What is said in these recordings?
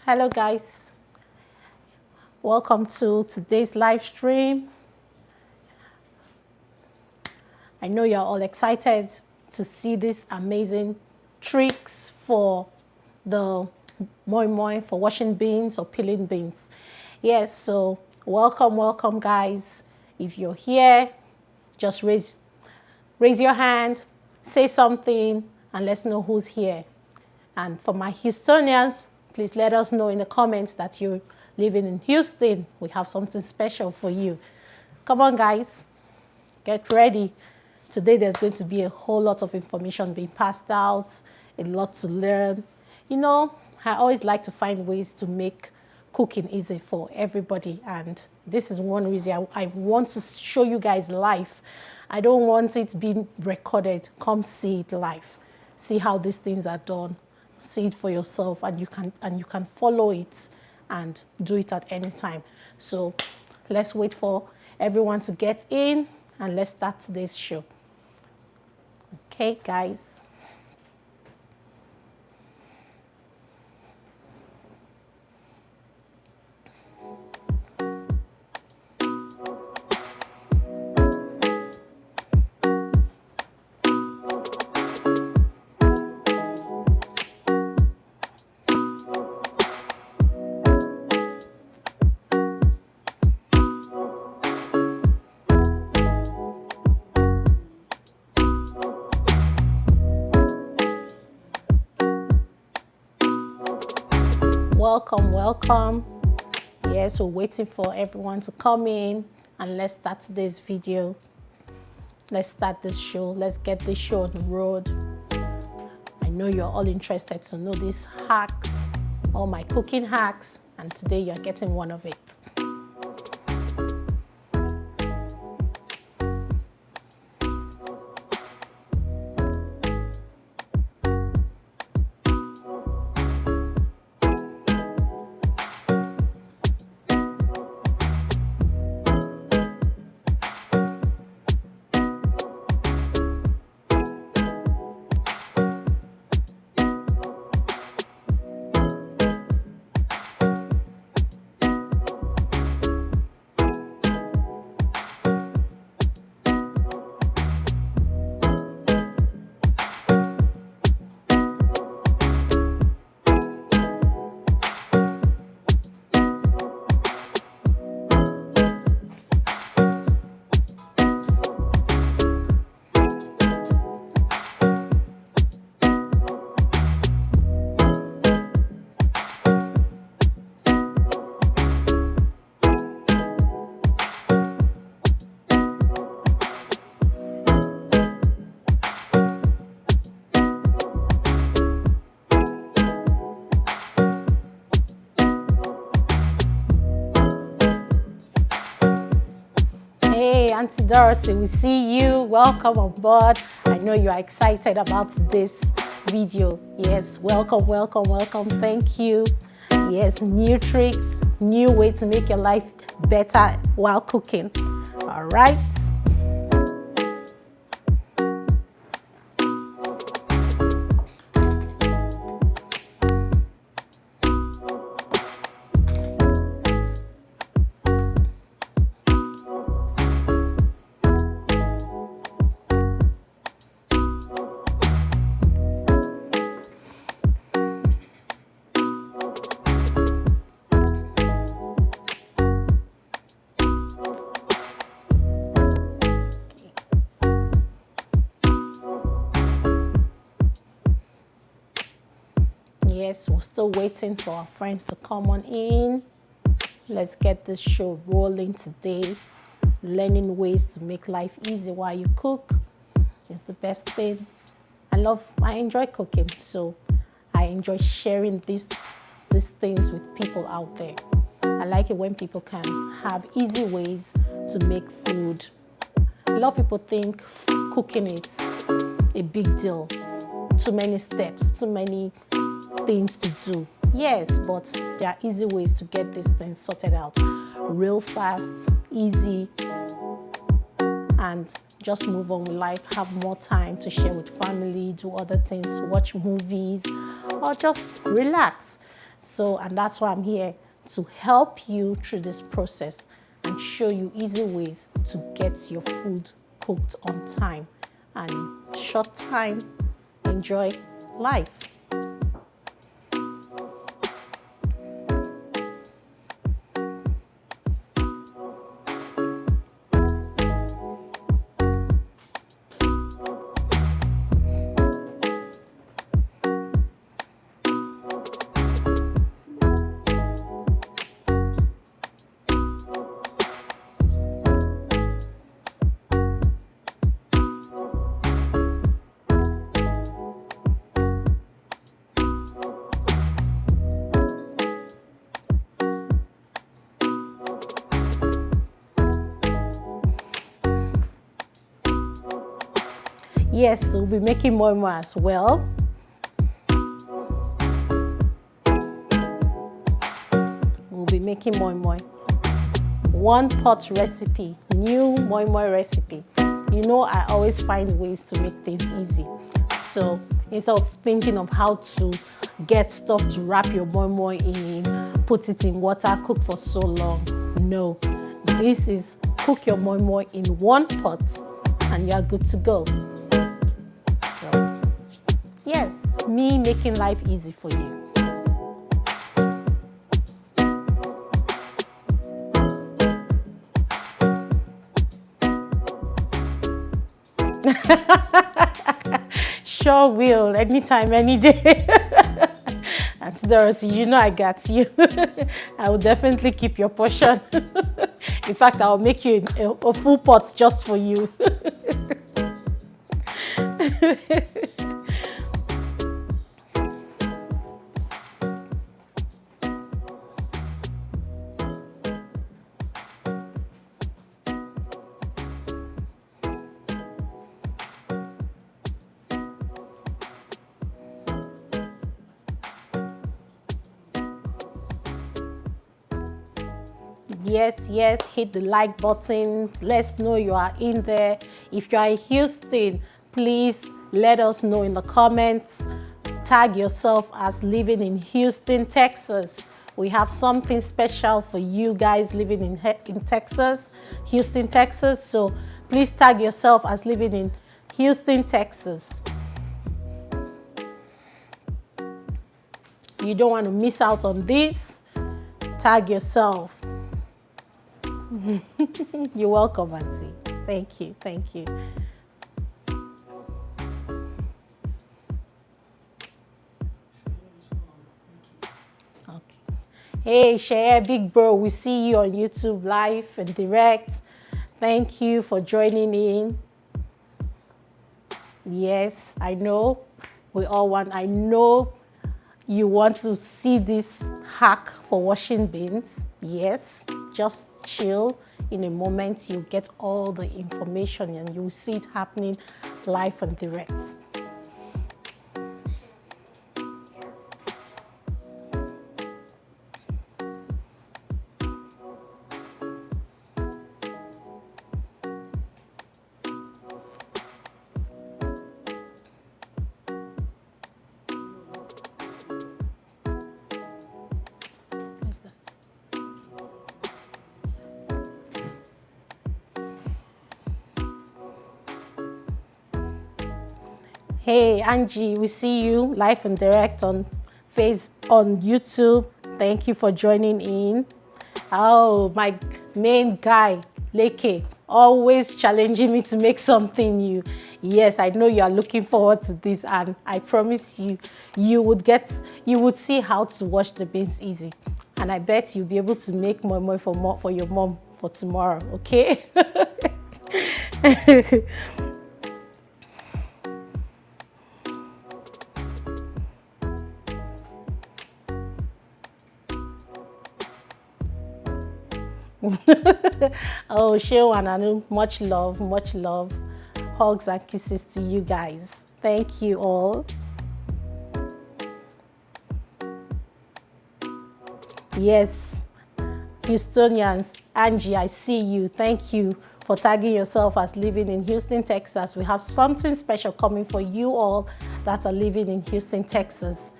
Hello guys, welcome to today's live stream. I know you're all excited to see these amazing tricks for the moi moi, for washing beans or peeling beans. Yes, so welcome guys. If you're here, just raise your hand, say something, and let's know who's here. And for my Houstonians, please let us know in the comments that you're living in Houston. We have something special for you. Come on, guys. Get ready. Today, there's going to be a whole lot of information being passed out, a lot to learn. You know, I always like to find ways to make cooking easy for everybody. And this is one reason I want to show you guys live. I don't want it being recorded. Come see it live. See how these things are done. See it for yourself, and you can follow it and do it at any time. So let's wait for everyone to get in and let's start today's show. Okay, guys. Welcome. Yes, we're waiting for everyone to come in and let's start today's video. Let's start this show. Let's get this show on the road. I know you're all interested to know these hacks, all my cooking hacks, and today you're getting one of it. Auntie Dorothy, we see you. Welcome on board. I know you are excited about this video. Yes, welcome. Thank you. Yes, new tricks, new way to make your life better while cooking. All right. Yes, we're still waiting for our friends to come on in. Let's get this show rolling today. Learning ways to make life easy while you cook is the best thing. I enjoy cooking, so I enjoy sharing these things with people out there. I like it when people can have easy ways to make food. A lot of people think cooking is a big deal. Too many steps, too many things to do. Yes, but there are easy ways to get these things sorted out real fast, easy, and just move on with life, have more time to share with family, do other things, watch movies, or just relax. So, and that's why I'm here to help you through this process and show you easy ways to get your food cooked on time and short time. Enjoy life. Yes, we'll be making moi moi as well. We'll be making moi moi. One pot recipe, new moi moi recipe. You know, I always find ways to make things easy. So instead of thinking of how to get stuff to wrap your moi moi in, put it in water, cook for so long. No, this is cook your moi moi in one pot and you're good to go. So, yes, me making life easy for you. Sure will, anytime, any day. And Dorothy, you know I got you. I will definitely keep your portion. In fact, I'll make you a full pot just for you. Yes, hit the like button. Let's know you are in there. If you are in Houston, please let us know in the comments. Tag yourself as living in Houston, Texas. We have something special for you guys living in Texas, Houston, Texas. So please tag yourself as living in Houston, Texas. You don't want to miss out on this. Tag yourself. You're welcome, Auntie. Thank you. Okay. Hey, Share, big bro, we see you on YouTube live and direct. Thank you for joining in. Yes, I know I know you want to see this hack for washing beans. Yes, just chill. In a moment, you'll get all the information and you'll see it happening live and direct. Hey Angie, we see you live and direct on YouTube. Thank you for joining in. Oh, my main guy, Leke, always challenging me to make something new. Yes, I know you are looking forward to this, and I promise you, you would see how to wash the beans easy. And I bet you'll be able to make more for your mom for tomorrow, okay? Oh, Seun and Anu, much love. Hugs and kisses to you guys. Thank you all. Yes, Houstonians, Angie, I see you. Thank you for tagging yourself as living in Houston, Texas. We have something special coming for you all that are living in Houston, Texas.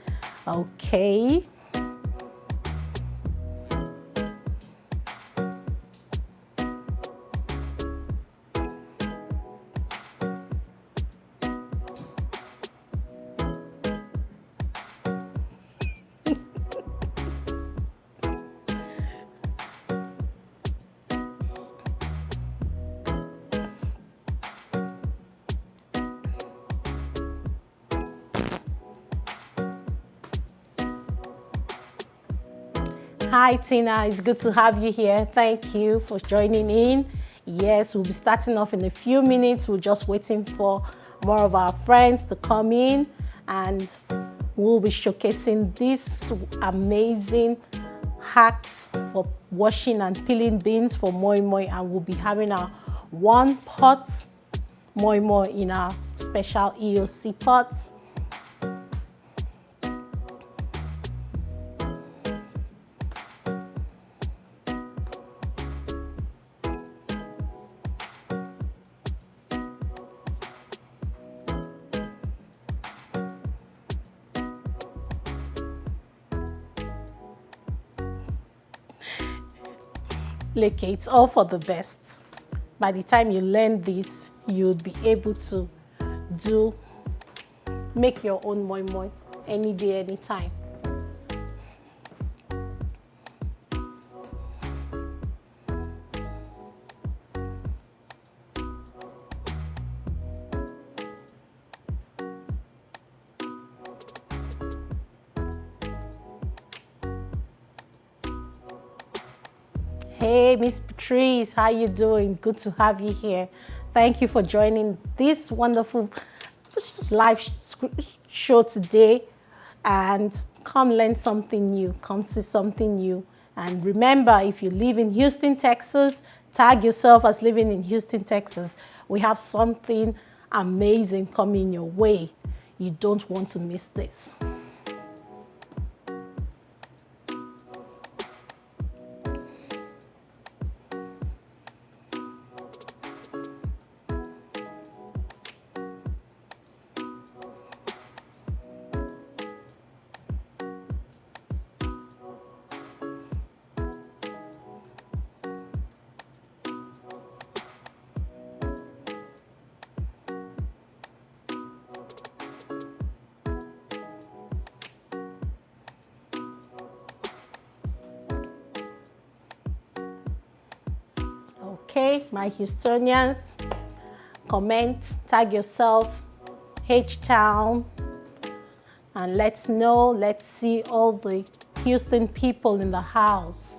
Okay. Hi, Tina. It's good to have you here. Thank you for joining in. Yes, we'll be starting off in a few minutes. We're just waiting for more of our friends to come in, and we'll be showcasing these amazing hacks for washing and peeling beans for moi moi, and we'll be having our one pot moi moi in our special EOC pots. Look, it's all for the best. By the time you learn this, you'll be able to make your own moi moi any day, anytime. Hey, Miss Patrice, how you doing? Good to have you here. Thank you for joining this wonderful live show today. And come learn something new, come see something new. And remember, if you live in Houston, Texas, tag yourself as living in Houston, Texas. We have something amazing coming your way. You don't want to miss this. Okay, my Houstonians, comment, tag yourself, H-Town, and let's know, let's see all the Houston people in the house.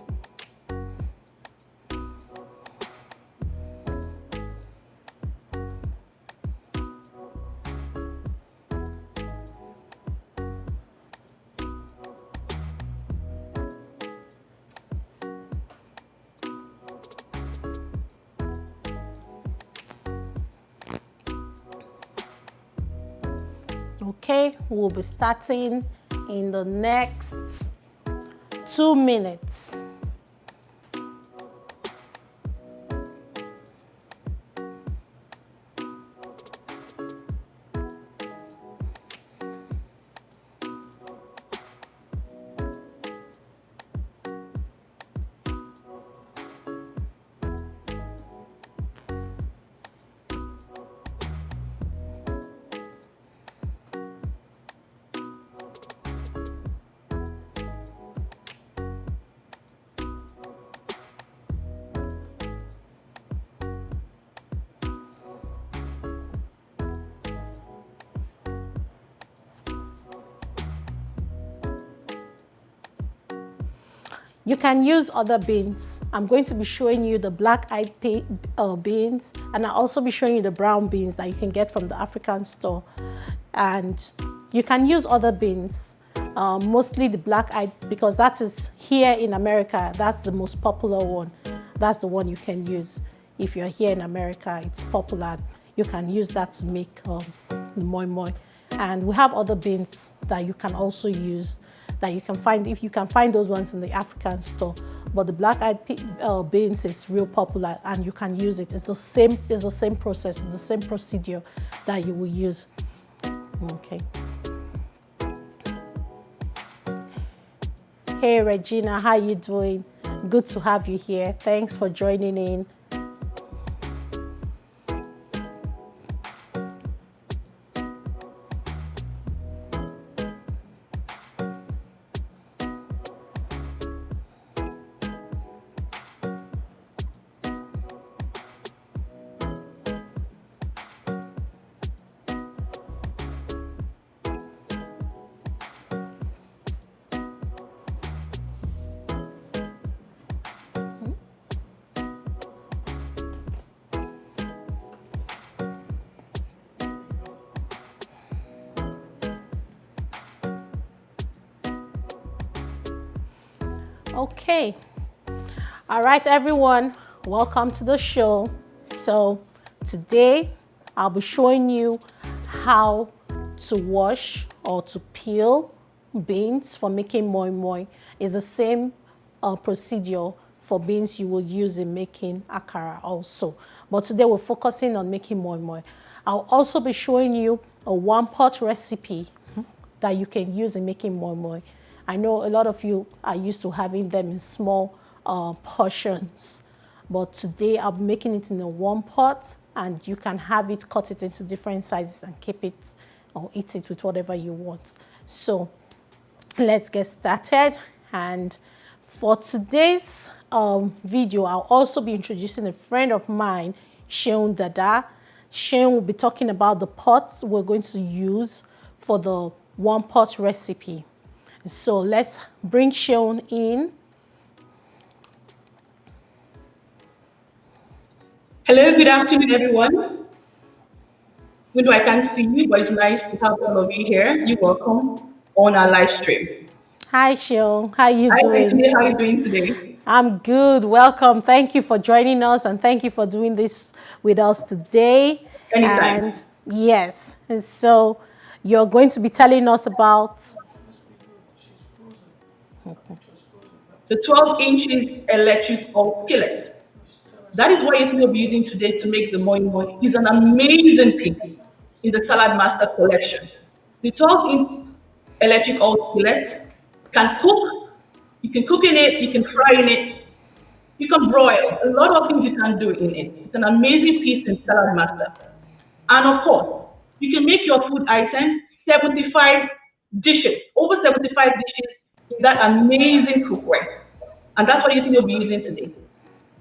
Okay, we'll be starting in the next 2 minutes. You can use other beans. I'm going to be showing you the black-eyed beans, and I'll also be showing you the brown beans that you can get from the African store. And you can use other beans, mostly the black-eyed, because that is here in America, that's the most popular one. That's the one you can use. If you're here in America, it's popular. You can use that to make moi moi. And we have other beans that you can also use, that you can find, if you can find those ones in the African store. But the black-eyed beans is real popular, and you can use it. It's the same process, it's the same procedure that you will use. Okay. Hey Regina, how you doing? Good to have you here. Thanks for joining in. Okay. All right, everyone. Welcome to the show. So today I'll be showing you how to wash or to peel beans for making moi moi. It's the same procedure for beans you will use in making akara also. But today we're focusing on making moi moi. I'll also be showing you a one-pot recipe that you can use in making moi moi. I know a lot of you are used to having them in small portions, but today I'll be making it in a one pot, and you can have it, cut it into different sizes and keep it or eat it with whatever you want. So let's get started. And for today's video, I'll also be introducing a friend of mine, Seun Dada. Seun will be talking about the pots we're going to use for the one pot recipe. So let's bring Seun in. Hello, good afternoon, everyone. Even though I can't see you, but it's nice to have all of you here. You're welcome on our live stream. Hi, Seun. How you Hi, doing? Yetunde. How are you doing today? I'm good. Welcome. Thank you for joining us, and thank you for doing this with us today. Anytime. And yes, so you're going to be telling us about The 12 inches electric oil skillet. That is what Yetunde will be using today to make the moi moi. It's an amazing piece in the Salad Master collection. The 12-inch electric oil skillet can cook. You can cook in it. You can fry in it. You can broil. A lot of things you can do in it. It's an amazing piece in Salad Master. And of course, you can make your food items 75 dishes, over 75 dishes in that amazing cookware. And that's what you think you'll be using today.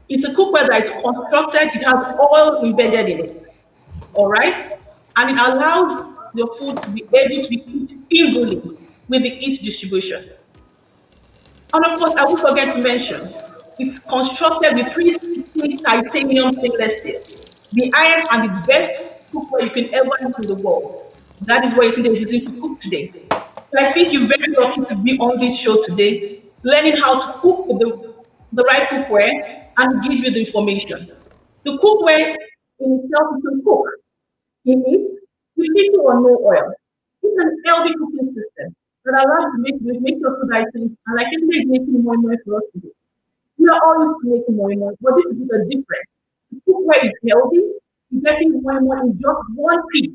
It's a cookware that is constructed, it has oil embedded in it. All right? And it allows your food to be able to be cooked easily with the heat distribution. And of course, I won't forget to mention, it's constructed with 360 titanium stainless steel, the highest and the best cookware you can ever use in the world. That is what you think they're using to cook today. So I think you're very lucky to be on this show today, learning how to cook with the right cookware and give you the information. The cookware in itself, you can cook in it with little or no oil. It's an healthy cooking system that allows you to make your food items, and like yesterday is making more and more for us today. We are all used to making more and more, but this is a difference. The cookware is healthy, you're getting more and more in just one piece.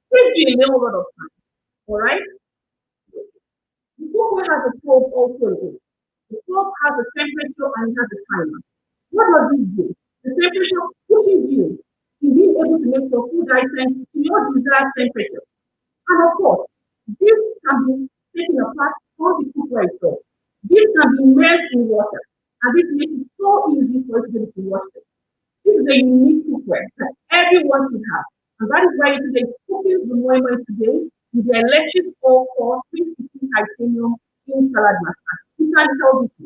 Saves you a little lot of time. All right? The cookware has a probe also in it. The probe has a temperature and it has a timer. What does this do? The temperature pushes you to be able to make your food items to your desired temperature. And of course, this can be taken apart from the cookware itself. This can be immersed in water, and this makes it so easy for you to wash it. This is a unique cookware that everyone should have. And that is why today cooking the moi moi today with the electric oil for 360 titanium in Salad Master. You can tell this.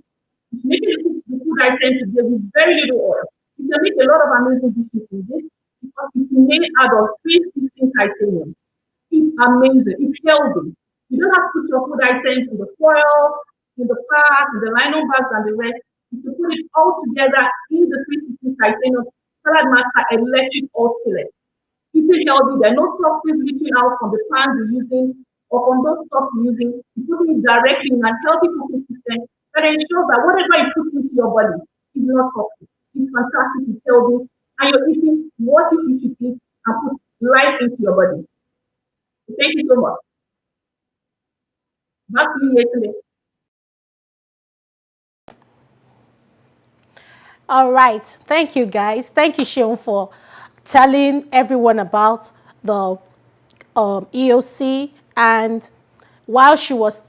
It's making the food item today with very little oil. You can make a lot of amazing dishes with this because it's made out of 360 titanium. It's amazing. It's healthy. You don't have to put your food items in the foil, in the pack, in the nylon bags, and the rest. You can put it all together in the 360 titanium Salad Master electric oil skillet. It is healthy. There are no toxins leaching out from the pan you're using or from those stuff you're using. You're putting it directly in a healthy cooking system that ensures that whatever you put into your body is not toxic. It's fantastic. It's healthy. And you're eating what you eat and put life into your body. Thank you so much. Back to you, Yetunde. All right. Thank you, guys. Thank you, Seun, for telling everyone about the EOC. And while she was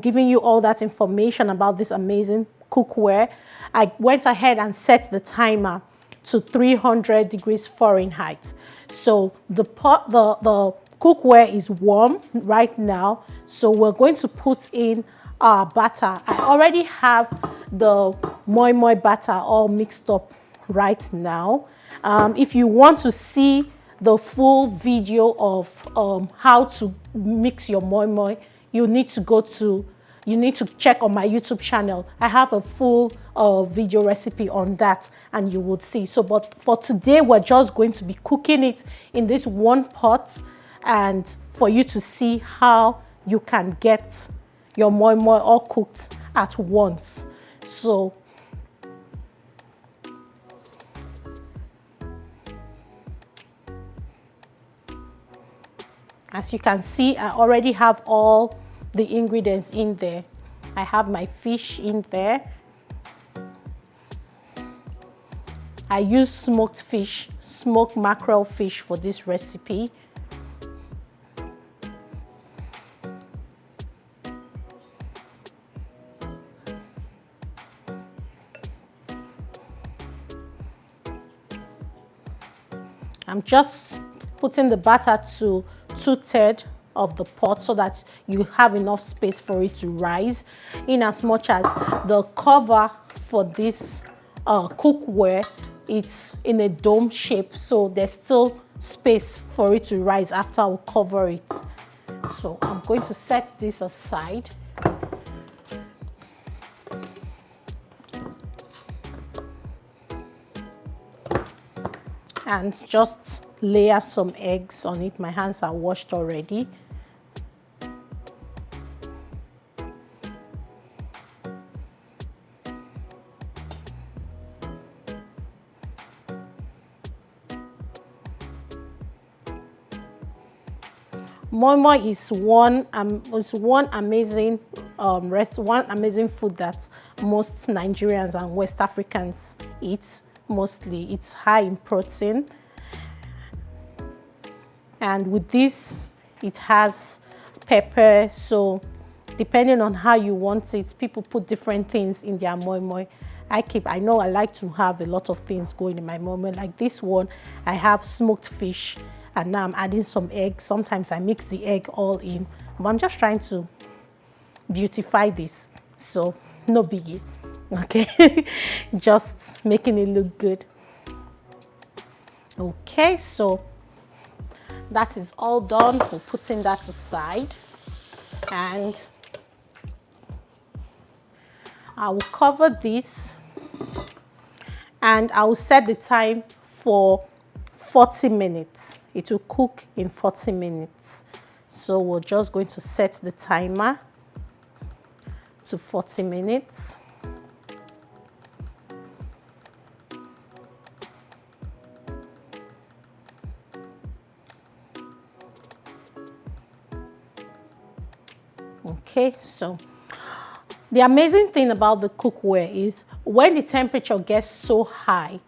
giving you all that information about this amazing cookware, I went ahead and set the timer to 300 degrees Fahrenheit. So the cookware is warm right now. So we're going to put in our batter. I already have the moi moi batter all mixed up right now. If you want to see the full video of how to mix your moi moi, you need to go to you need to check on my YouTube channel. I have a full video recipe on that, and you would see. So, but for today, we're just going to be cooking it in this one pot, and for you to see how you can get your moi moi all cooked at once. So, as you can see, I already have all the ingredients in there. I have my fish in there. I use smoked fish, smoked mackerel fish for this recipe. I'm just putting the batter to 2/3 of the pot so that you have enough space for it to rise, in as much as the cover for this cookware, it's in a dome shape, so there's still space for it to rise after I cover it. So I'm going to set this aside. And just layer some eggs on it. My hands are washed already. Moi moi is one amazing one amazing food that most Nigerians and West Africans eat. Mostly, it's high in protein, and with this, it has pepper. So, depending on how you want it, people put different things in their moi moi. I know I like to have a lot of things going in my moi moi. Like this one, I have smoked fish, and now I'm adding some eggs. Sometimes I mix the egg all in, but I'm just trying to beautify this, so no biggie. Okay, just making it look good. Okay, so that is all done. We're putting that aside, and I will cover this, and I will set the time for 40 minutes. It will cook in 40 minutes. So we're just going to set the timer to 40 minutes. Okay, so the amazing thing about the cookware is when the temperature gets so high,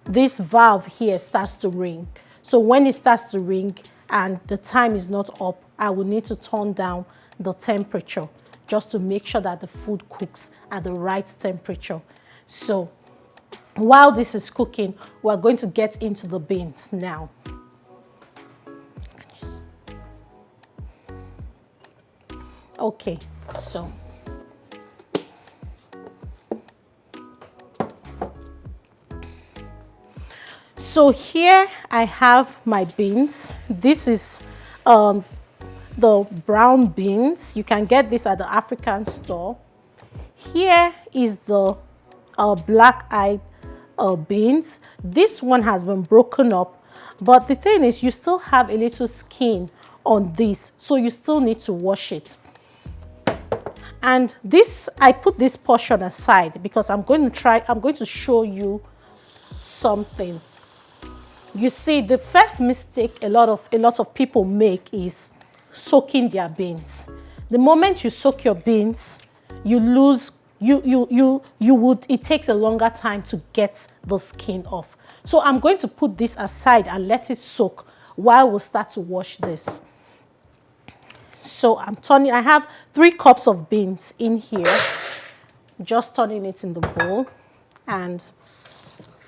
this valve here starts to ring. So when it starts to ring and the time is not up, I will need to turn down the temperature just to make sure that the food cooks at the right temperature. So while this is cooking, we're going to get into the beans now. Okay, so here I have my beans. This is the brown beans. You can get this at the African store. Here is the black-eyed beans. This one has been broken up, but the thing is you still have a little skin on this, so you still need to wash it. And this, I put this portion aside because I'm going to show you something. You see, the first mistake a lot of people make is soaking their beans. The moment you soak your beans, it takes a longer time to get the skin off. So I'm going to put this aside and let it soak while we start to wash this. So I have 3 cups of beans in here. Just turning it in the bowl and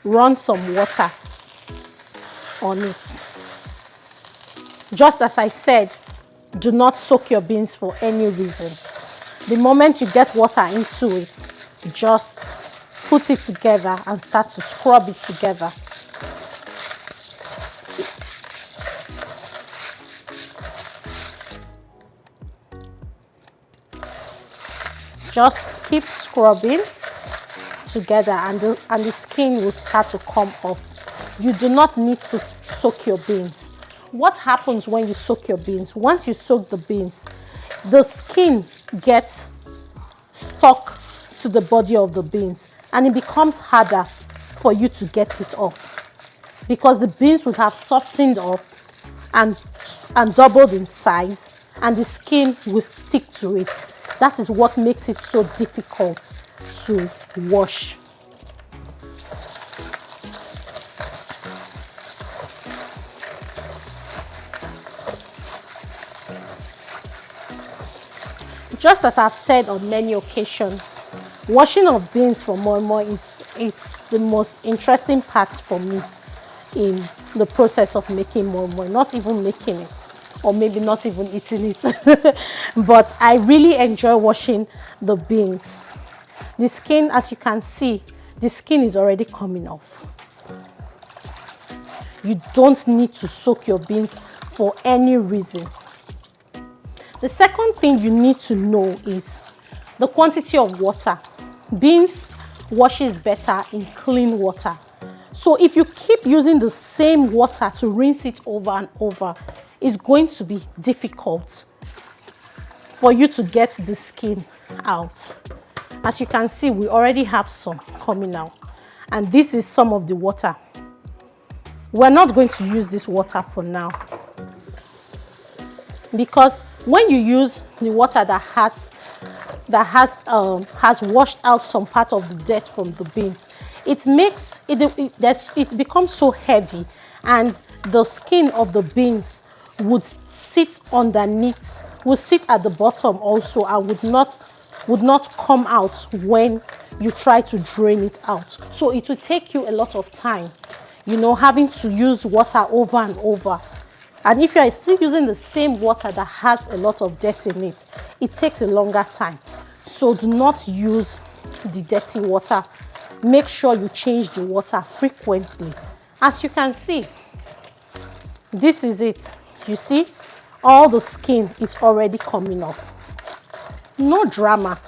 run some water on it. Just as I said, do not soak your beans for any reason. The moment you get water into it, just put it together and start to scrub it together. Just keep scrubbing together and the skin will start to come off. You do not need to soak your beans. What happens when you soak your beans? Once you soak the beans, the skin gets stuck to the body of the beans and it becomes harder for you to get it off because the beans would have softened up and doubled in size and the skin will stick to it. That is what makes it so difficult to wash. Just as I've said on many occasions, washing of beans for moi moi it's the most interesting part for me in the process of making moi moi. Not even making it, or maybe not even eating it. But I really enjoy washing the beans. The skin, as you can see, the skin is already coming off. You don't need to soak your beans for any reason. The second thing you need to know is the quantity of water. Beans washes better in clean water. So if you keep using the same water to rinse it over and over, it's going to be difficult for you to get the skin out. As you can see, we already have some coming out. And this is some of the water. We're not going to use this water for now, because when you use the water that has washed out some part of the dirt from the beans, it becomes so heavy, and the skin of the beans would sit underneath, would sit at the bottom also, and would not come out when you try to drain it out. So it will take you a lot of time, you know, having to use water over and over. And if you are still using the same water that has a lot of dirt in it, it takes a longer time. So do not use the dirty water. Make sure you change the water frequently. As you can see, this is it. You see, all the skin is already coming off. No drama.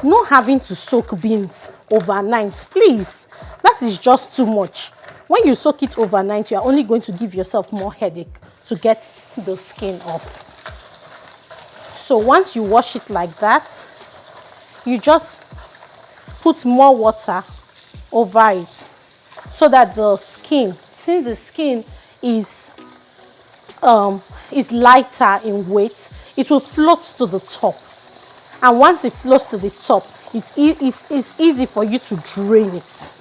No having to soak beans overnight, please. That is just too much. When you soak it overnight, you are only going to give yourself more headache to get the skin off. So once you wash it like that, you just put more water over it so that the skin, since the skin is lighter in weight, it will float to the top. And once it floats to the top, it's easy for you to drain it.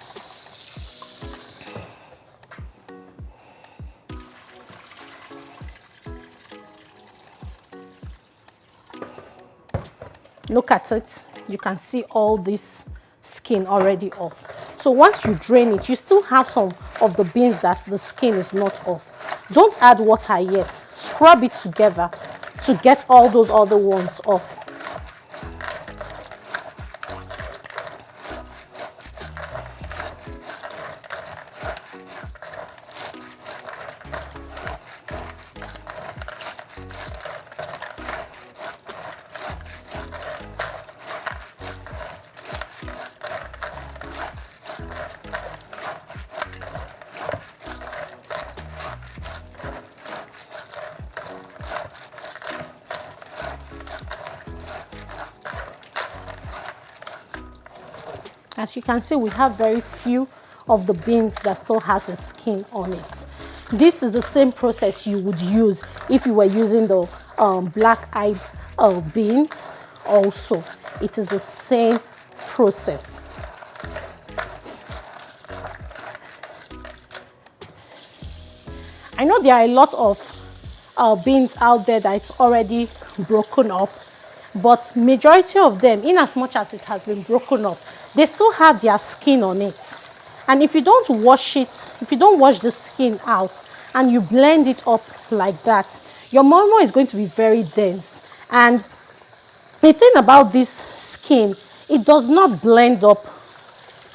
Look at it. You can see all this skin already off. So once you drain it, you still have some of the beans that the skin is not off. Don't add water yet. Scrub it together to get all those other ones off. As you can see, we have very few of the beans that still has a skin on it. This is the same process you would use if you were using the black-eyed beans also. It is the same process. I know there are a lot of beans out there that it's already broken up, but majority of them, in as much as it has been broken up, they still have their skin on it. And if you don't wash it, if you don't wash the skin out and you blend it up like that, your moi moi is going to be very dense. And the thing about this skin, it does not blend up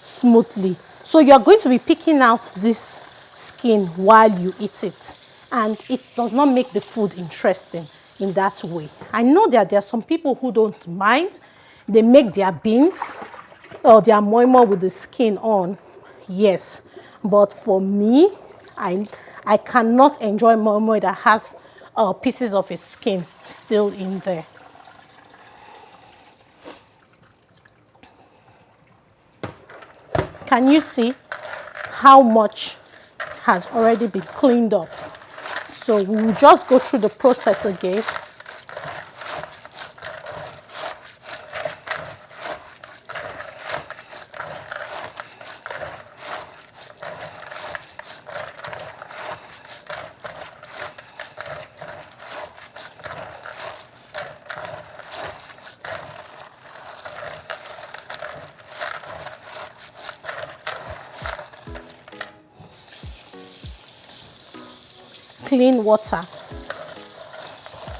smoothly. So you're going to be picking out this skin while you eat it. And it does not make the food interesting in that way. I know that there are some people who don't mind they make their beans or their moi moi with the skin on. Yes, but for me, I cannot enjoy moi moi that has pieces of its skin still in there. Can you see how much has already been cleaned up? So we will just go through the process again. Clean water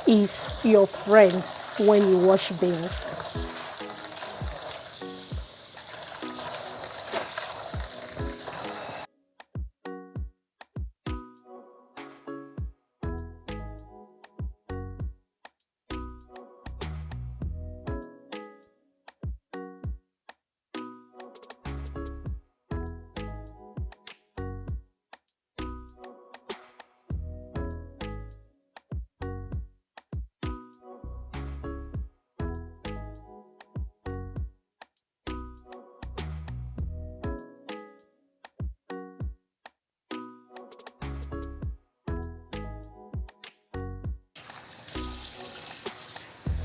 is your friend when you wash beans.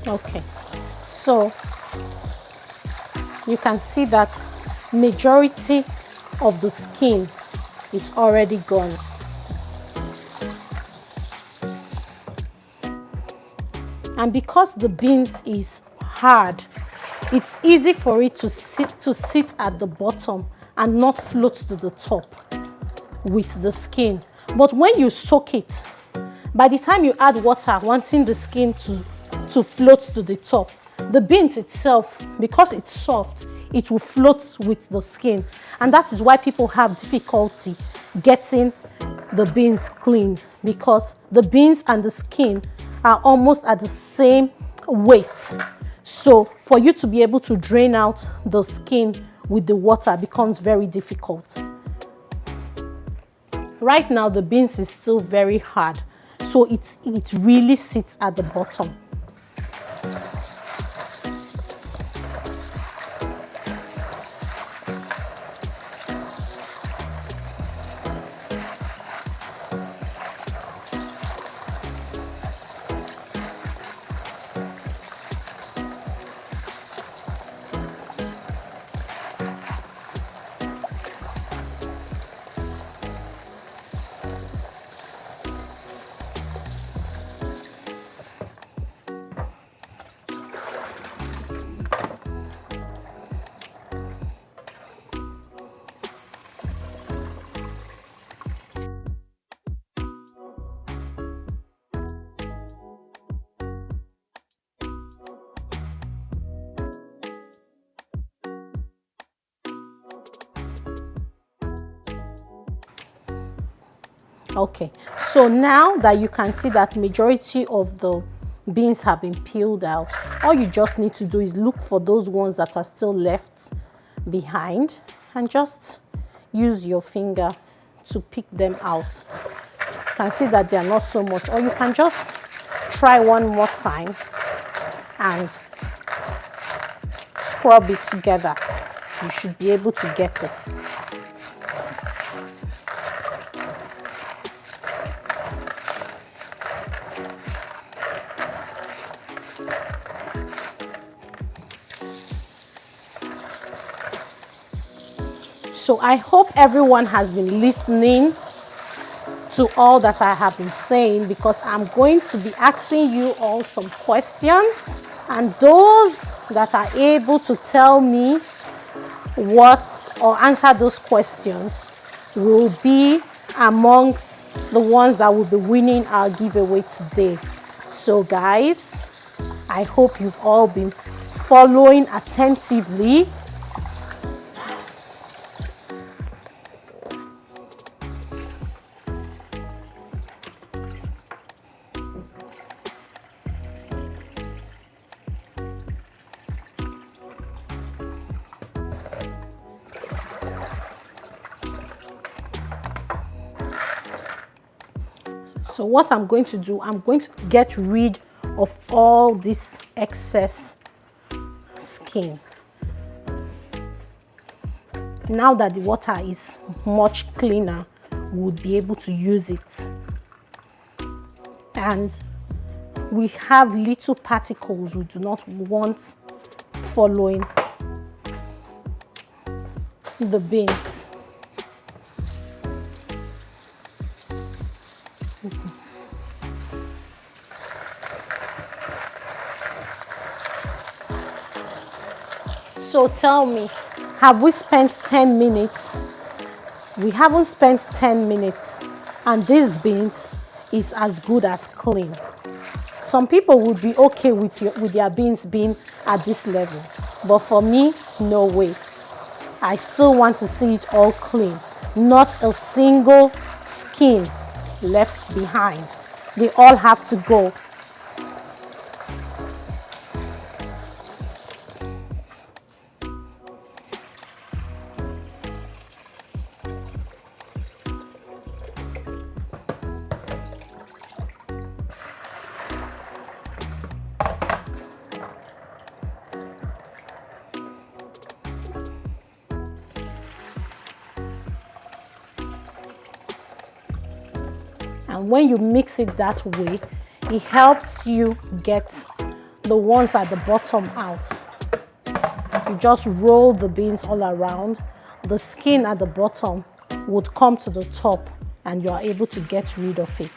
Okay, so you can see that majority of the skin is already gone. And because the beans is hard, it's easy for it to sit at the bottom and not float to the top with the skin. But when you soak it, by the time you add water, wanting the skin to float to the top, the beans itself, because it's soft, it will float with the skin. And that is why people have difficulty getting the beans cleaned, because the beans and the skin are almost at the same weight. So for you to be able to drain out the skin with the water becomes very difficult. Right now the beans is still very hard, so it really sits at the bottom. Okay, so now that you can see that majority of the beans have been peeled out, all you just need to do is look for those ones that are still left behind and just use your finger to pick them out. You can see that they are not so much, or you can just try one more time and scrub it together. You should be able to get it. So I hope everyone has been listening to all that I have been saying, because I'm going to be asking you all some questions, and those that are able to tell me what or answer those questions will be amongst the ones that will be winning our giveaway today. So guys, I hope you've all been following attentively. So what I'm going to do, I'm going to get rid of all this excess skin. Now that the water is much cleaner, we'll be able to use it. And we have little particles we do not want following the beans. So tell me, have we spent 10 minutes? We haven't spent 10 minutes, and these beans is as good as clean. Some people would be okay with their beans being at this level, but for me, no way. I still want to see it all clean, not a single skin left behind. They all have to go. And when you mix it that way, it helps you get the ones at the bottom out. You just roll the beans all around. The skin at the bottom would come to the top and you are able to get rid of it.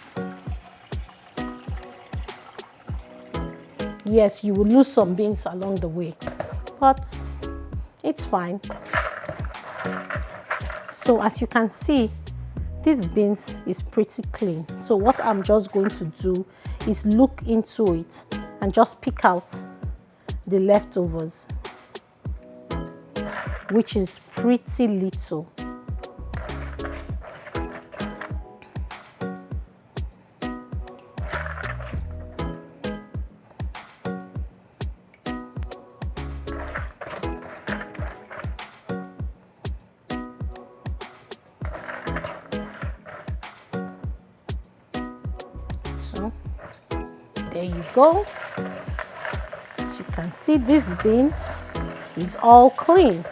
Yes, you will lose some beans along the way, but it's fine. So as you can see, this beans is pretty clean. So what I'm just going to do is look into it and just pick out the leftovers, which is pretty little. There you go. As you can see, this beans is all clean.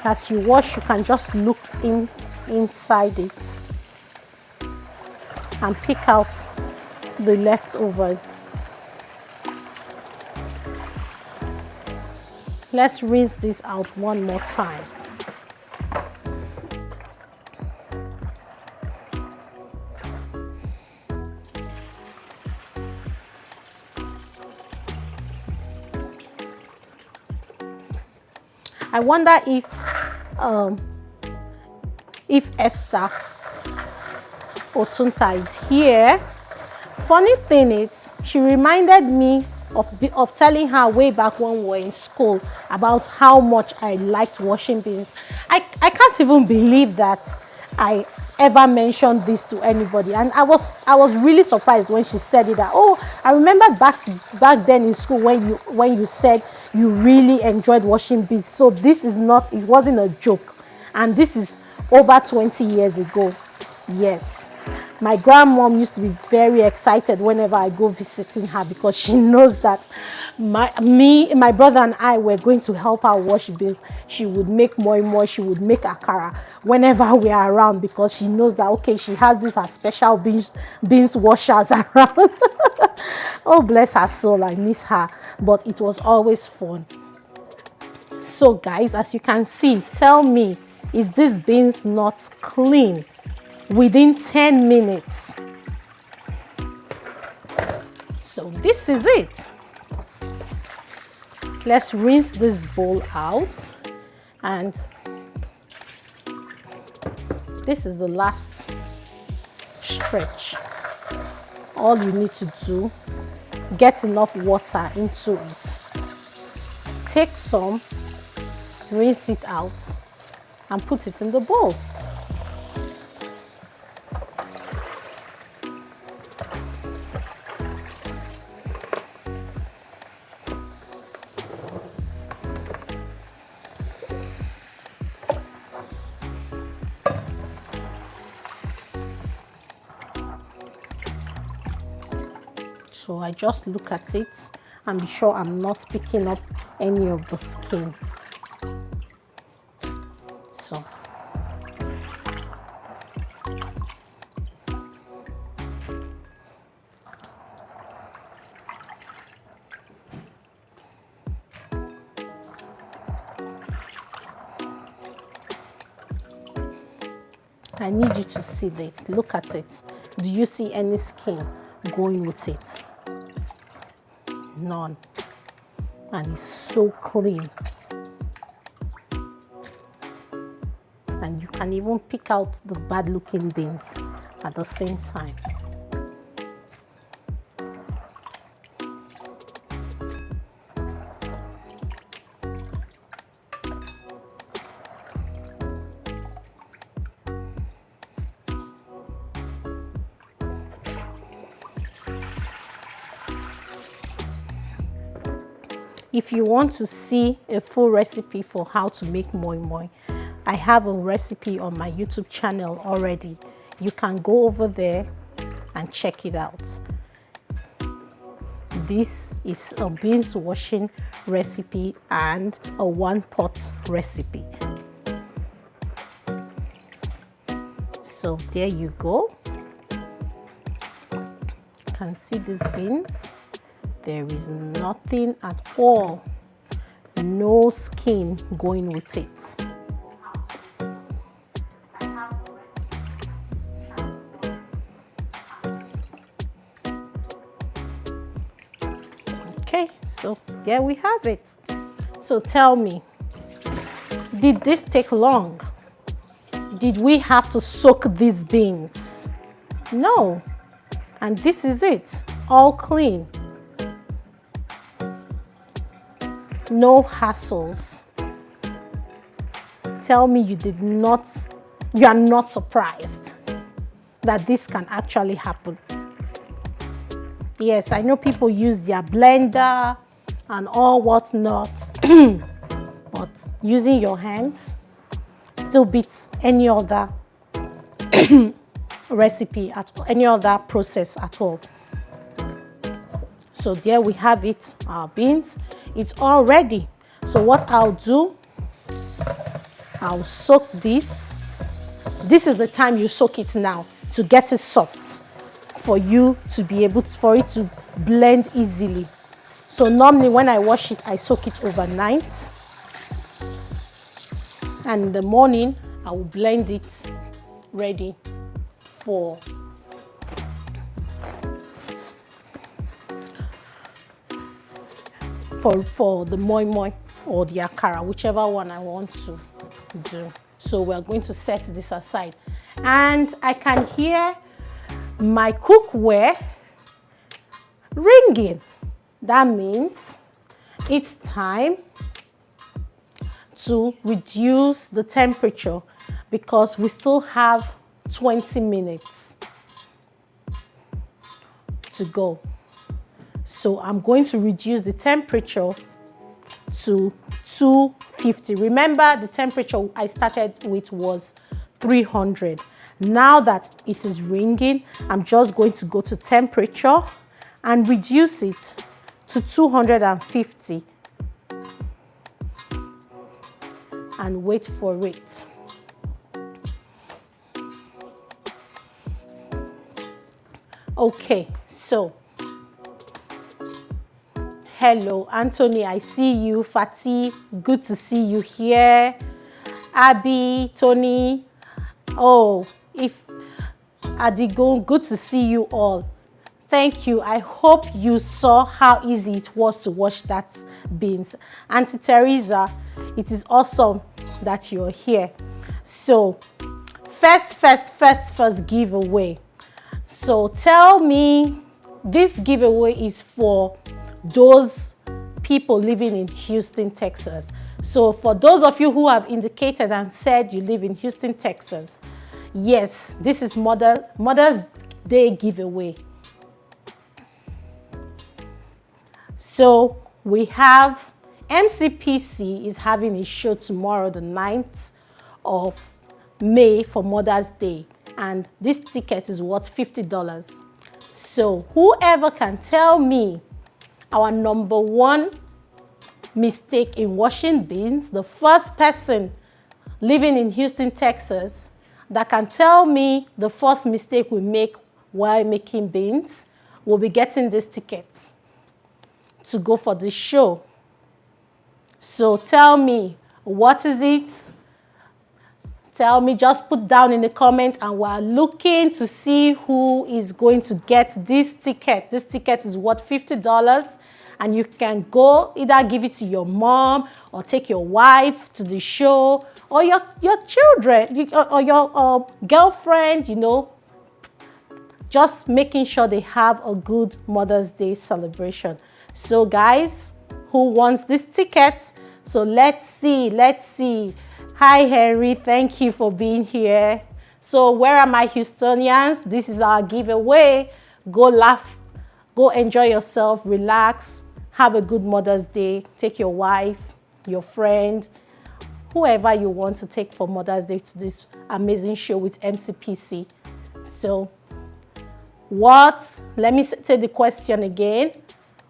As you wash, you can just look inside it and pick out the leftovers. Let's rinse this out one more time. I wonder if Esther Otunta is here. Funny thing is, she reminded me of telling her way back when we were in school about how much I liked washing beans. I can't even believe that I ever mentioned this to anybody, and I was really surprised when she said it. That, oh, I remember back then in school when you said you really enjoyed washing beans. So this is not, it wasn't a joke, and this is over 20 years ago. Yes. My grandmom used to be very excited whenever I go visiting her, because she knows that my brother and I were going to help her wash beans. She would make moi, she would make akara whenever we are around, because she knows that, okay, she has this her special beans washers around. Oh, bless her soul, I miss her, but it was always fun. So guys, as you can see, tell me, is this beans not clean within 10 minutes? So this is it. Let's rinse this bowl out, and this is the last stretch. All you need to do, get enough water into it, take some, rinse it out, and put it in the bowl. So I just look at it and be sure I'm not picking up any of the skin. So I need you to see this. Look at it. Do you see any skin going with it? None. And it's so clean. And you can even pick out the bad looking beans at the same time. If you want to see a full recipe for how to make moi moi, I have a recipe on my YouTube channel already. You can go over there and check it out. This is a beans washing recipe and a one pot recipe. So there you go. You can see these beans. There is nothing at all, no skin going with it. Okay, so there we have it. So tell me, did this take long? Did we have to soak these beans? No. And this is it, all clean. No hassles. Tell me you are not surprised that this can actually happen. Yes, I know people use their blender and all whatnot, but using your hands still beats any other recipe, any other process at all. So there we have it, our beans. It's all ready. So what I'll do, I'll soak this. This is the time you soak it now to get it soft for you to be able for it to blend easily. So normally when I wash it, I soak it overnight. And in the morning, I will blend it ready for the moi moi or the akara, whichever one I want to do. So we're going to set this aside. And I can hear my cookware ringing. That means it's time to reduce the temperature because we still have 20 minutes to go. So I'm going to reduce the temperature to 250. Remember, the temperature I started with was 300. Now that it is ringing, I'm just going to go to temperature and reduce it to 250 and wait for it. Okay, so hello, Anthony, I see you. Fatih, good to see you here. Abby, Tony, oh, if Adigun, good to see you all. Thank you. I hope you saw how easy it was to wash that beans. Auntie Teresa, it is awesome that you're here. So, first giveaway. So tell me, this giveaway is for those people living in Houston, Texas. So for those of you who have indicated and said you live in Houston, Texas, yes, this is Mother's Day giveaway. So we have MCPC is having a show tomorrow, the 9th of May for Mother's Day. And this ticket is worth $50. So whoever can tell me our number one mistake in washing beans, the first person living in Houston, Texas, that can tell me the first mistake we make while making beans, will be getting this ticket to go for this show. So tell me, what is it? Tell me, just put down in the comments, and we're looking to see who is going to get this ticket. This ticket is worth $50, and you can go either give it to your mom or take your wife to the show, or your children or your girlfriend, you know, just making sure they have a good Mother's Day celebration. So guys, who wants this ticket? So let's see. Hi Henry, thank you for being here. So where are my Houstonians? This is our giveaway. Go laugh, go enjoy yourself, relax, have a good Mother's Day. Take your wife, your friend, whoever you want to take for Mother's Day to this amazing show with MCPC. So let me say the question again.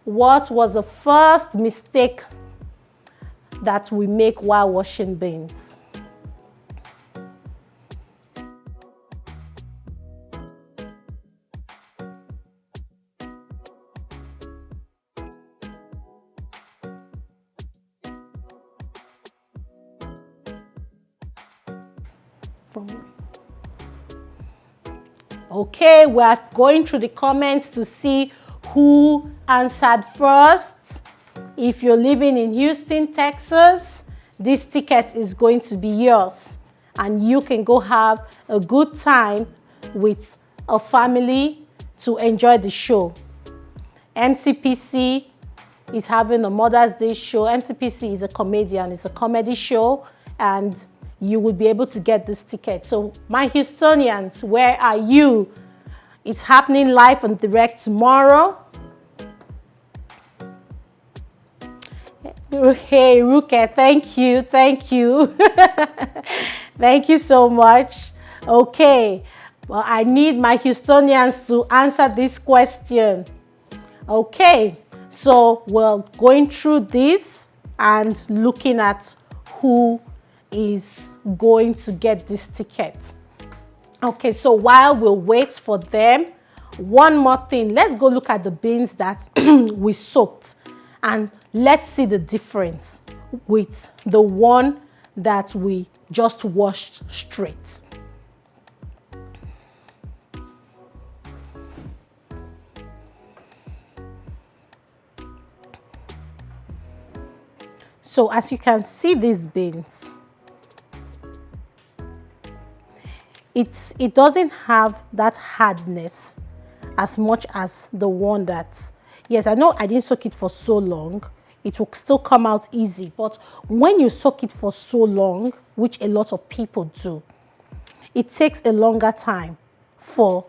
What was the first mistake that we make while washing beans? Okay, we are going through the comments to see who answered first. If you're living in Houston, Texas, this ticket is going to be yours, and you can go have a good time with a family to enjoy the show. MCPC is having a Mother's Day show. MCPC is a comedian, it's a comedy show, and you will be able to get this ticket. So my Houstonians, where are you? It's happening live and direct tomorrow. Hey Ruke, thank you. Thank you so much. Okay, well, I need my Houstonians to answer this question. Okay, so we're going through this and looking at who is going to get this ticket. Okay, so while we wait for them, one more thing, let's go look at the beans that we soaked, and let's see the difference with the one that we just washed straight. So as you can see, these beans, it doesn't have that hardness as much as the one that, yes, I know I didn't soak it for so long, it will still come out easy, but when you soak it for so long, which a lot of people do, it takes a longer time for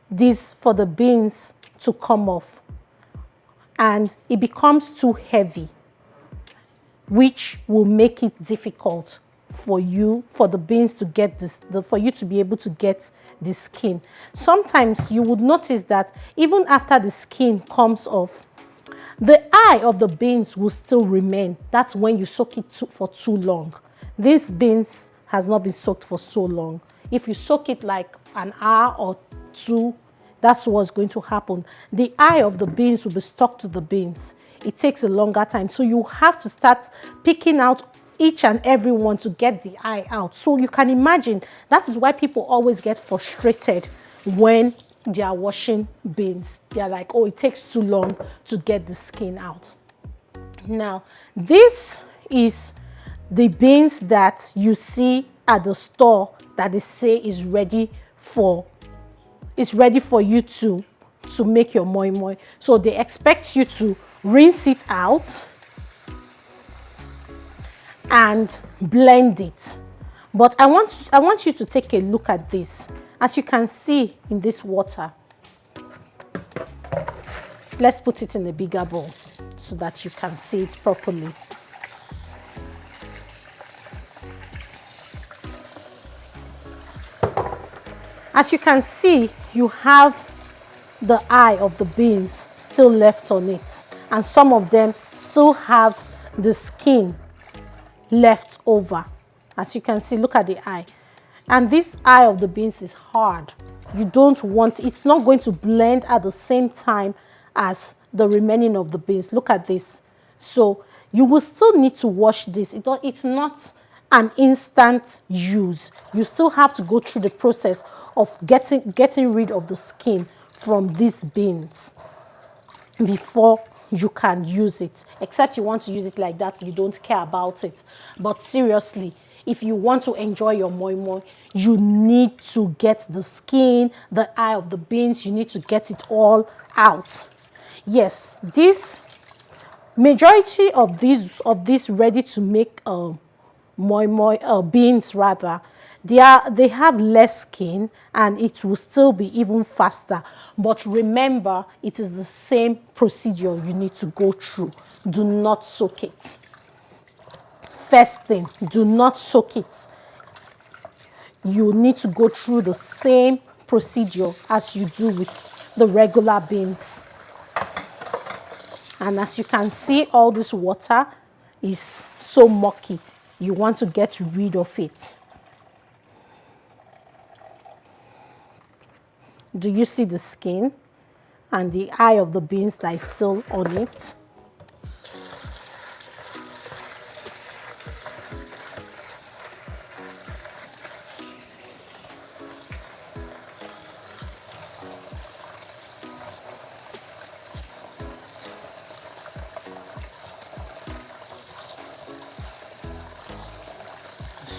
the beans to come off, and it becomes too heavy, which will make it difficult for the beans to get this, for you to be able to get the skin. Sometimes you would notice that even after the skin comes off, the eye of the beans will still remain. That's when you soak it for too long. This beans has not been soaked for so long. If you soak it like an hour or two, that's what's going to happen. The eye of the beans will be stuck to the beans. It takes a longer time. So you have to start picking out each and every one to get the eye out. So you can imagine, that is why people always get frustrated when they are washing beans. They're like, oh, it takes too long to get the skin out. Now, this is the beans that you see at the store that they say is ready for you to make your moi moi. So they expect you to rinse it out and blend it. But I want you to take a look at this. As you can see in this water, let's put it in a bigger bowl so that you can see it properly. As you can see, you have the eye of the beans still left on it, and some of them still have the skin left over. As you can see, look at the eye. And this eye of the beans is hard. You don't want, it's not going to blend at the same time as the remaining of the beans. Look at this. So you will still need to wash this. It's not an instant use. You still have to go through the process of getting rid of the skin from these beans before you can use it. Except you want to use it like that, you don't care about it. But seriously, if you want to enjoy your moi moi, you need to get the skin, the eye of the beans, you need to get it all out. Yes, this majority of these ready to make moi moi beans rather, they have less skin and it will still be even faster. But remember, it is the same procedure you need to go through. Do not soak it. First thing, do not soak it. You need to go through the same procedure as you do with the regular beans. And as you can see, all this water is so mucky. You want to get rid of it. Do you see the skin and the eye of the beans that is still on it?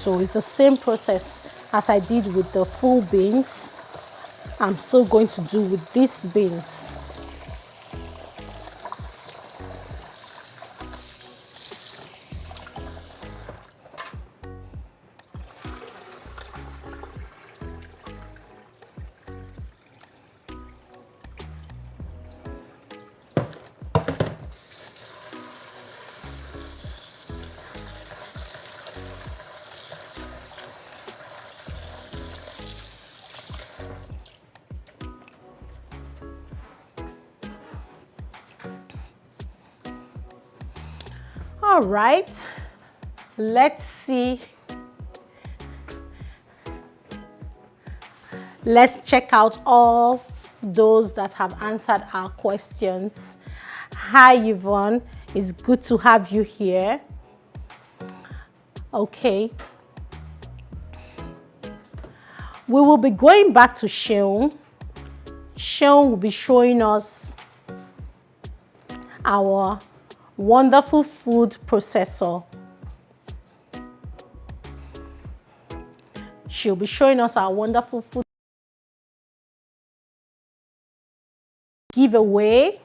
So it's the same process as I did with the full beans. I'm still going to do with these beans. All right, let's see. Let's check out all those that have answered our questions. Hi, Yvonne. It's good to have you here. Okay. We will be going back to Seun. Seun will be showing us our wonderful food processor. She'll be showing us our wonderful food giveaway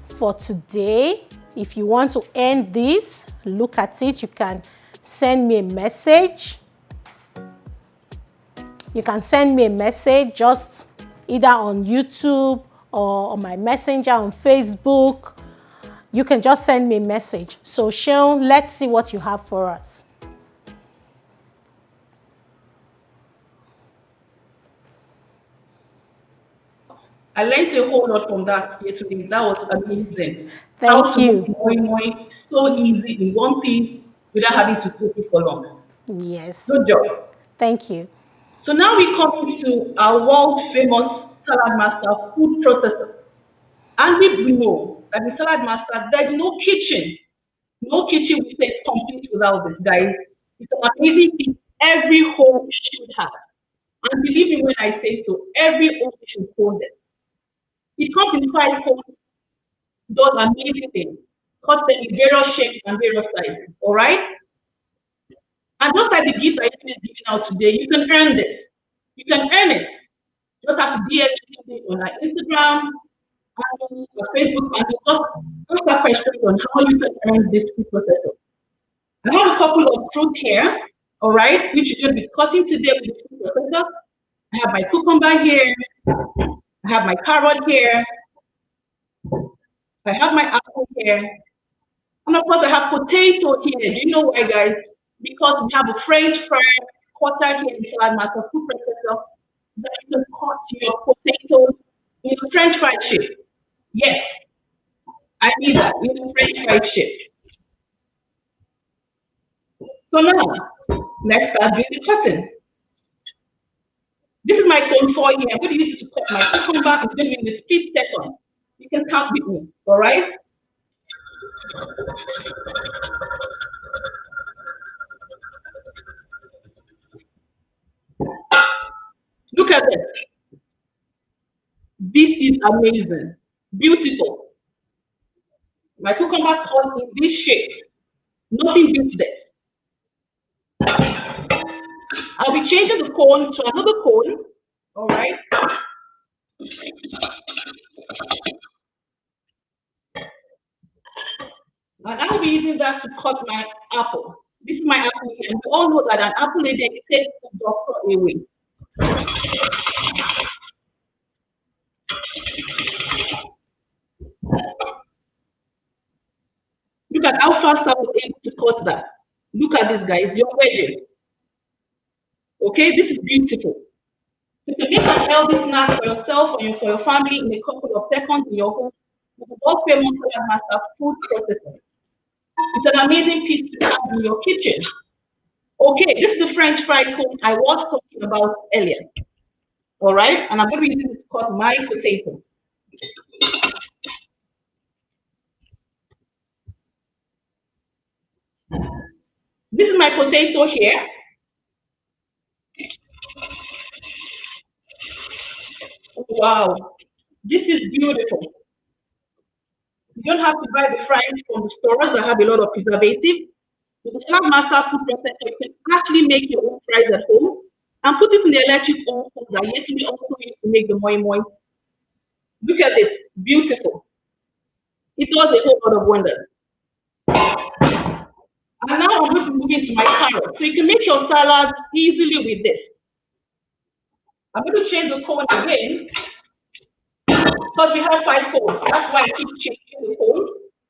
for today. If you want to end this, look at it. You can send me a message. You can send me a message just either on YouTube or on my messenger on Facebook. You can just send me a message. So Seun, let's see what you have for us. I learned a whole lot from that yesterday. That was amazing. Thank you. Moi moi so easy in one piece without having to cook it for long. Yes. Good job. Thank you. So now we come to our world famous salad master food processor. And we know that the salad master, there's no kitchen. No kitchen will say complete without this, guys. It's an amazing thing every home should have. And believe me when I say so, every home should hold it. It comes in 5 phones, does amazing things. Cuts them in various shapes and various sizes. All right? And just like the gift I is giving out today, you can earn this. You can earn it. Just have to DM it on our Instagram, and our Facebook, and just a question on how you can earn this food processor. I have a couple of fruit here, all right, which you're going to be cutting today with the food processor. I have my cucumber here. I have my carrot here. I have my apple here. And of course, I have potato here. Do you know why, guys? Because we have a French fry cutter here in Salad Master food processor that you can cut your potatoes in a French fried shape. Yes, I need that in a French fried shape. So now, let's start doing the cutting. This is my contour here. I'm going to use it to cut my cucumber. It's going to be in the split second. You can count with me, all right? Look at this. This is amazing. Beautiful. My cucumber cut in this shape. Nothing beats this. I'll be changing the cone to another cone, all right? And I'll be using that to cut my apple. This is my apple here. And we all know that an apple a day takes the doctor away. Look at how fast I was able to cut that. Look at this, guys. Your wedges. Okay, this is beautiful. You can make a healthy snack for yourself or for your family in a couple of seconds in your home. With the world famous Salad Master food processor. It's an amazing piece to have in your kitchen. Okay, this is the French fried cone I was talking about earlier. All right, and I'm going to be using this to cut my potato. This is my potato here. Wow, this is beautiful. You don't have to buy the fries from the stores that have a lot of preservatives. With the Smart Master food processor, you can actually make your own fries at home and put it in the electric oven that Yetunde also used to make the moi moi. Look at this, beautiful. It does a whole lot of wonders. And now I'm going to move into my carrot. So you can make your salad easily with this. I'm going to change the cone again because we have 5 cones. That's why I keep changing the cone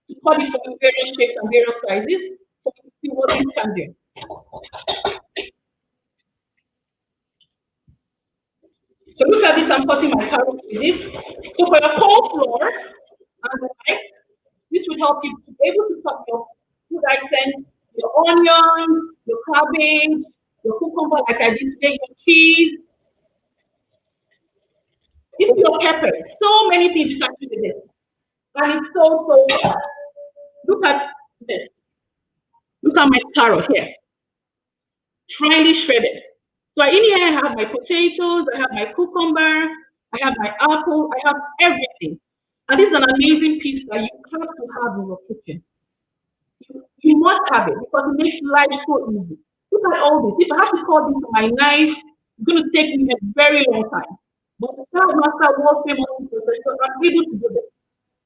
to cut it from various shapes and various sizes so you can see what this can do. So look at this, I'm cutting my carrot with this. So for your coleslaw and the like, this will help you to be able to cut your food items, your onions, your cabbage, your cucumber, like I did today, your cheese, even your pepper. So many things you can do with this. And it's so look at this. Look at my carrot here. Finely shredded. So in here I have my potatoes, I have my cucumber, I have my apple, I have everything. And this is an amazing piece that you have to have in your kitchen. You must have it because it makes life so easy. Look at all this. If I have to cut this with my knife, it's going to take me a very long time. But the Salad Master was famous because I'm able to do this.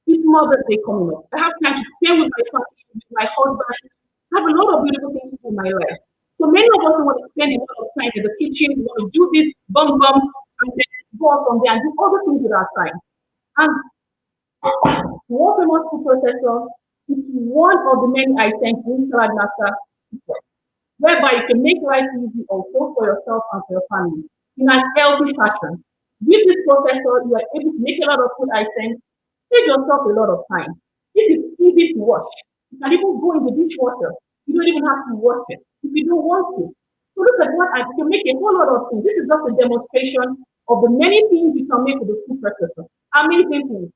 It's Mother's Day coming up. I have time to stay with my family, with my husband, have a lot of beautiful things in my life. So many of us want to spend a lot of time in the kitchen, we want to do this, bum bum, and then go out from there and do other things with our time. And what we want to processor is one of the many items in Salad Master, whereby you can make life easy also for yourself and for your family in an healthy fashion. With this processor, you are able to make a lot of food items, save yourself a lot of time. This is easy to wash. You can even go in the dishwasher. You don't even have to wash it if you don't want to. So look at what I can make a whole lot of things. This is just a demonstration of the many things you can make with the food processor. Amazing things.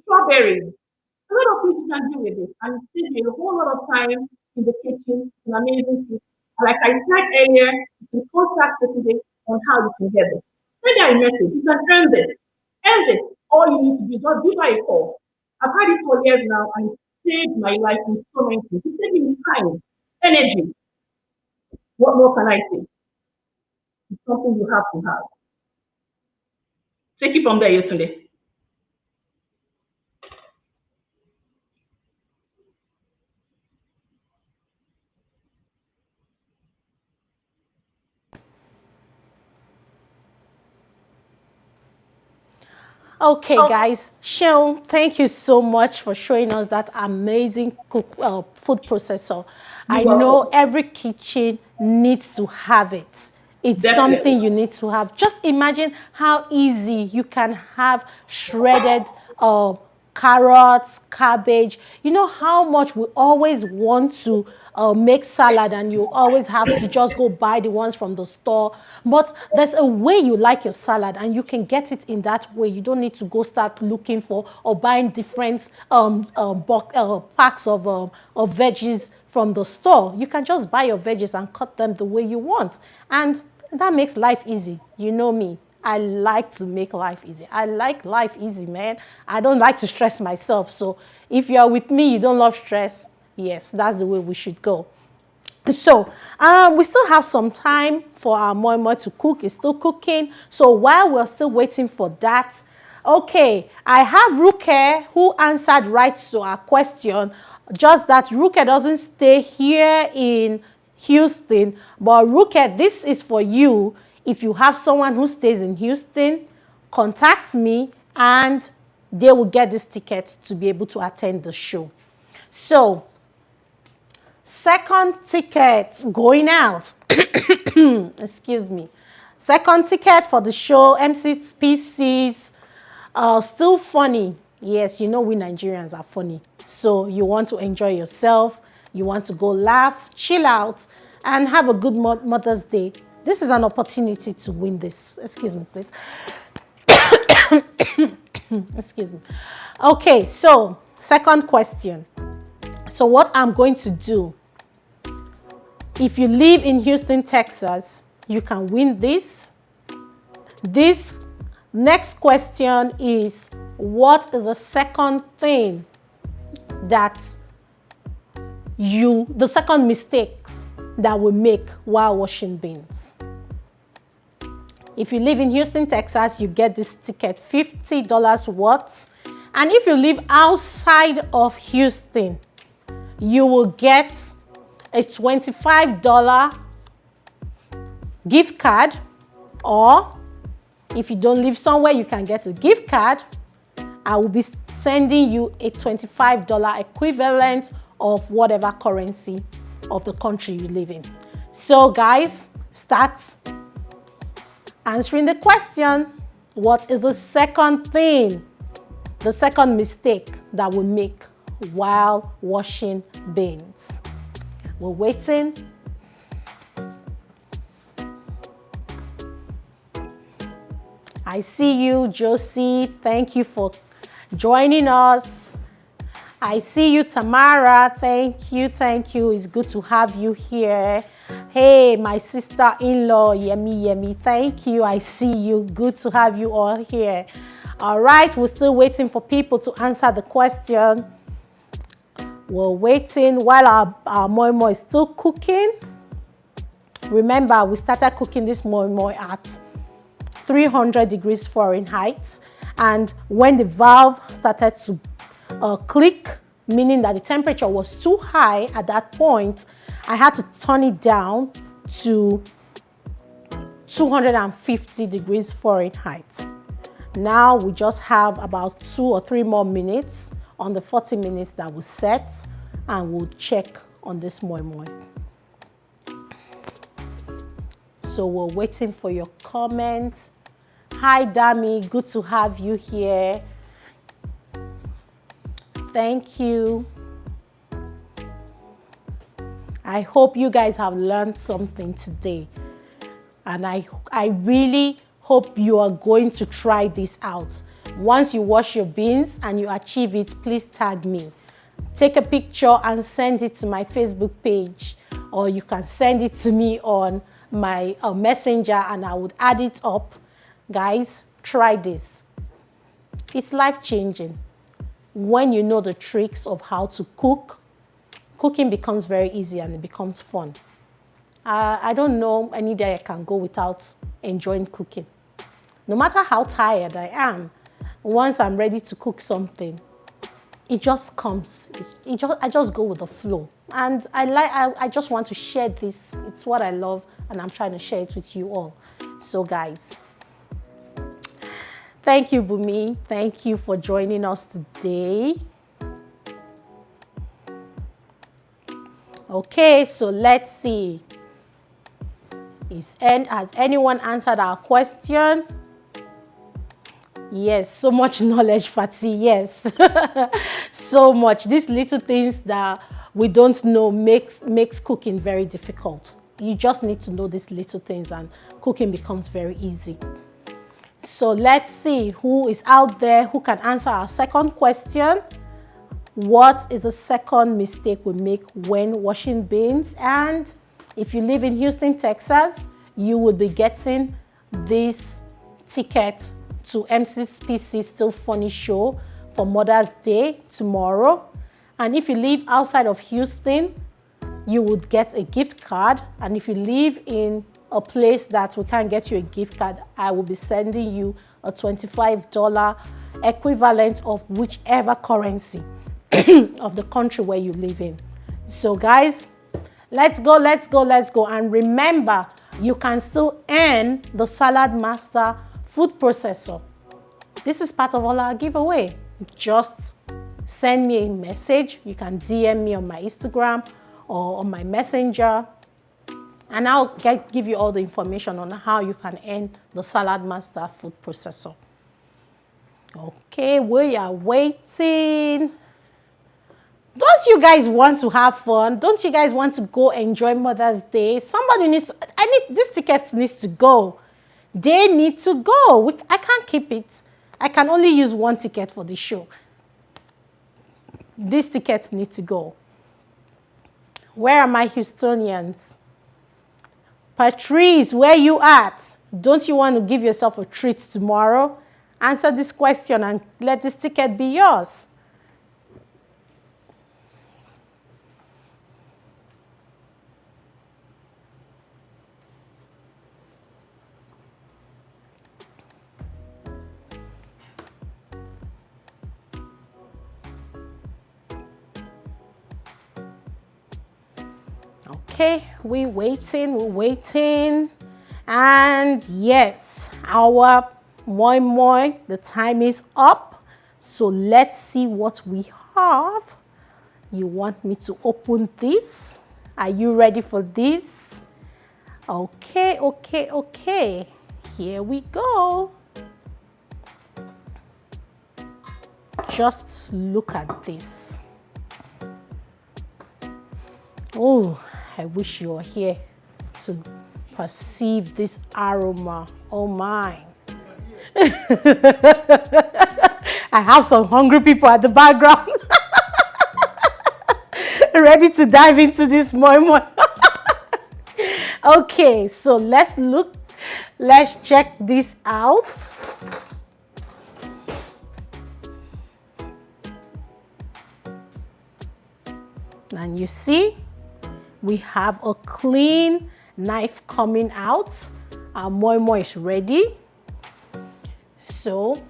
Strawberries. A lot of things you can do with it. And it saves you a whole lot of time in the kitchen. An amazing thing. Like I said earlier, you can contact us today on how you can get it. Send her a message. You can earn this. Earn this. All you need to do is just give her a call. I've had it for years now and it saved my life in so many things. It saved me time, energy. What more can I say? It's something you have to have. Take it from there, Yetunde. Okay, guys, Seun, thank you so much for showing us that amazing food processor. I You're know welcome. every kitchen needs to have it. It's Definitely. something you need to have. Just imagine how easy you can have shredded carrots, cabbage. You know how much we always want to make salad, and you always have to just go buy the ones from the store. But there's a way you like your salad, and you can get it in that way. You don't need to go start looking for or buying different packs of veggies from the store. You can just buy your veggies and cut them the way you want. And that makes life easy. You know me. I like to make life easy. I like life easy, man. I don't like to stress myself. So if you're with me, you don't love stress, yes, that's the way we should go. So we still have some time for our moi moi to cook. It's still cooking. So while we're still waiting for that, okay, I have Ruke who answered right to our question. Just that Ruke doesn't stay here in Houston, but Ruke, this is for you. If you have someone who stays in Houston, contact me and they will get this ticket to be able to attend the show. So, second ticket going out. Excuse me. Second ticket for the show, MCPC's Still Funny. Yes, you know we Nigerians are funny. So you want to enjoy yourself. You want to go laugh, chill out, and have a good Mother's Day. This is an opportunity to win this. Excuse me, please. Excuse me. Okay, so second question. So what I'm going to do, if you live in Houston, Texas, you can win this. This next question is, what is the second thing that the second mistakes that we make while washing beans? If you live in Houston, Texas, you get this ticket, $50 worth. And if you live outside of Houston, you will get a $25 gift card, or if you don't live somewhere, you can get a gift card. I will be sending you a $25 equivalent of whatever currency of the country you live in. So guys, start answering the question. What is the second thing, the second mistake that we make while washing beans? We're waiting. I see you, Josie. Thank you for joining us. I see you, Tamara. Thank you, thank you. It's good to have you here. Hey, my sister-in-law, Yemi. Thank you. I see you. Good to have you all here. All right, we're still waiting for people to answer the question. We're waiting while our moi moi is still cooking. Remember, we started cooking this moi moi at 300 degrees Fahrenheit. And when the valve started to click, meaning that the temperature was too high at that point, I had to turn it down to 250 degrees Fahrenheit. Now we just have about 2 or 3 more minutes on the 40 minutes that we set, and we'll check on this moi moi. So we're waiting for your comments. Hi, Dami, good to have you here. Thank you. I hope you guys have learned something today. And I really hope you are going to try this out. Once you wash your beans and you achieve it, please tag me. Take a picture and send it to my Facebook page, or you can send it to me on my messenger and I would add it up. Guys, try this. It's life-changing. When you know the tricks of how to cook, cooking becomes very easy and it becomes fun. I don't know any day I can go without enjoying cooking. No matter how tired I am, once I'm ready to cook something, it just comes. I just go with the flow. And I just want to share this. It's what I love, and I'm trying to share it with you all. So guys, thank you, Bumi. Thank you for joining us today. Okay, so let's see. Has anyone answered our question? Yes, so much knowledge, Fatih. Yes, so much. These little things that we don't know makes cooking very difficult. You just need to know these little things and cooking becomes very easy. So let's see who is out there who can answer our second question. What is the second mistake we make when washing beans? And if you live in Houston, Texas, you will be getting this ticket to MC's Still Funny show for Mother's Day tomorrow. And if you live outside of Houston, you would get a gift card. And if you live in a place that we can't get you a gift card, I will be sending you a $25 equivalent of whichever currency of the country where you live in. So guys, let's go. And remember, you can still earn the Salad Master food processor. This is part of all our giveaway. Just send me a message. You can DM me on my Instagram or on my messenger, and I'll give you all the information on how you can earn the Salad Master food processor. Okay, we are waiting. Don't you guys want to have fun? Don't you guys want to go enjoy Mother's Day? Somebody needs to, this ticket needs to go. They need to go. I can't keep it. I can only use one ticket for the show. These tickets need to go. Where are my Houstonians? Patrice, where you at? Don't you want to give yourself a treat tomorrow? Answer this question and let this ticket be yours. Okay, we're waiting. And yes, our moi, the time is up. So let's see what we have. You want me to open this? Are you ready for this? Okay. Here we go. Just look at this. Oh, I wish you were here to perceive this aroma. Oh my. I have some hungry people at the background ready to dive into this moi. Okay, so let's check this out. And you see, we have a clean knife coming out. Our moi is ready. So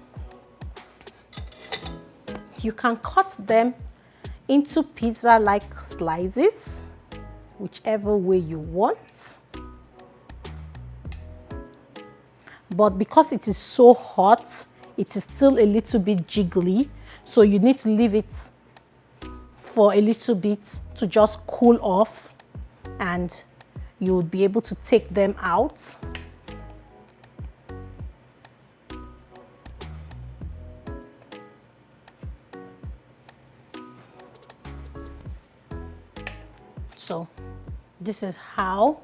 you can cut them into pizza-like slices, whichever way you want. But because it is so hot, it is still a little bit jiggly. So you need to leave it for a little bit to just cool off, and you will be able to take them out. So this is how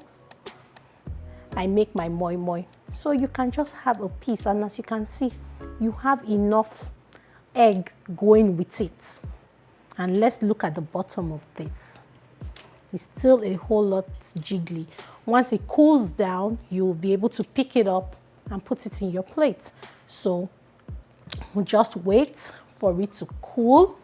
I make my moi. So you can just have a piece, and as you can see, you have enough egg going with it. And let's look at the bottom of this. It's still a whole lot jiggly. Once it cools down, you'll be able to pick it up and put it in your plate. So we'll just wait for it to cool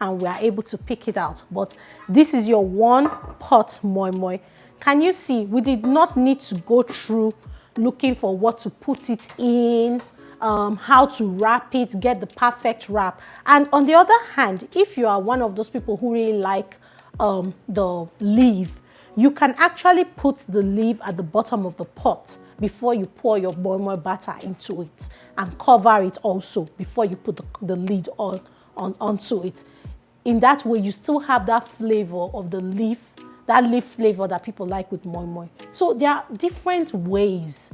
and we are able to pick it out. But this is your one pot moi. Can you see? We did not need to go through looking for what to put it in, how to wrap it, get the perfect wrap. And on the other hand, if you are one of those people who really like the leaf, you can actually put the leaf at the bottom of the pot before you pour your moi batter into it, and cover it also before you put the lid onto it. In that way, you still have that flavor of the leaf that leaf flavor that people like with moi moi. So there are different ways,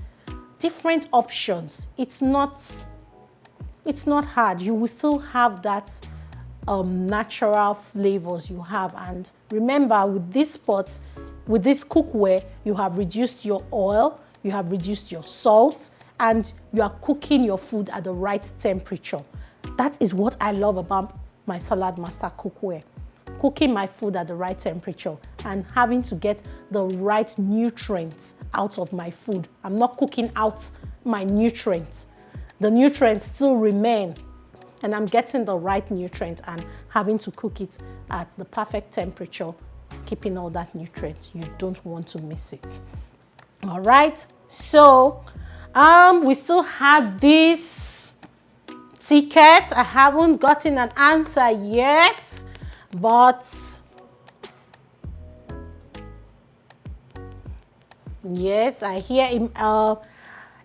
different options. It's not hard. You will still have that natural flavors you have. And remember, with this pot, with this cookware, you have reduced your oil, you have reduced your salt, and you are cooking your food at the right temperature. That is what I love about my Salad Master cookware. Cooking my food at the right temperature and having to get the right nutrients out of my food. I'm not cooking out my nutrients. The nutrients still remain, and I'm getting the right nutrients and having to cook it at the perfect temperature, keeping all that nutrients. You don't want to miss it. All right, so we still have this ticket. I haven't gotten an answer yet, but yes, I hear him.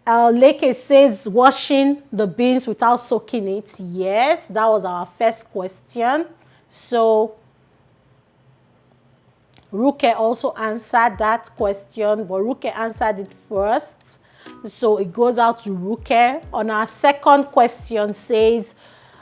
Leke says washing the beans without soaking it. Yes, that was our first question. So Ruke also answered that question, but Ruke answered it first. So it goes out to Ruke. On our second question says,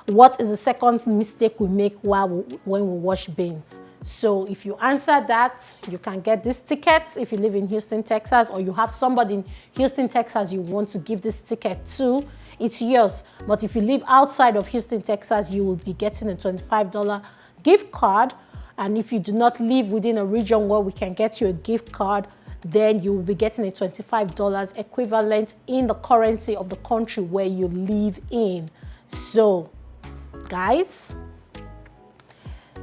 what is the second mistake we make when we wash beans? So if you answer that, you can get this ticket if you live in Houston, Texas, or you have somebody in Houston, Texas you want to give this ticket to. It's yours. But if you live outside of Houston, Texas, you will be getting a $25 gift card. And if you do not live within a region where we can get you a gift card, then you will be getting a $25 equivalent in the currency of the country where you live in. So, guys,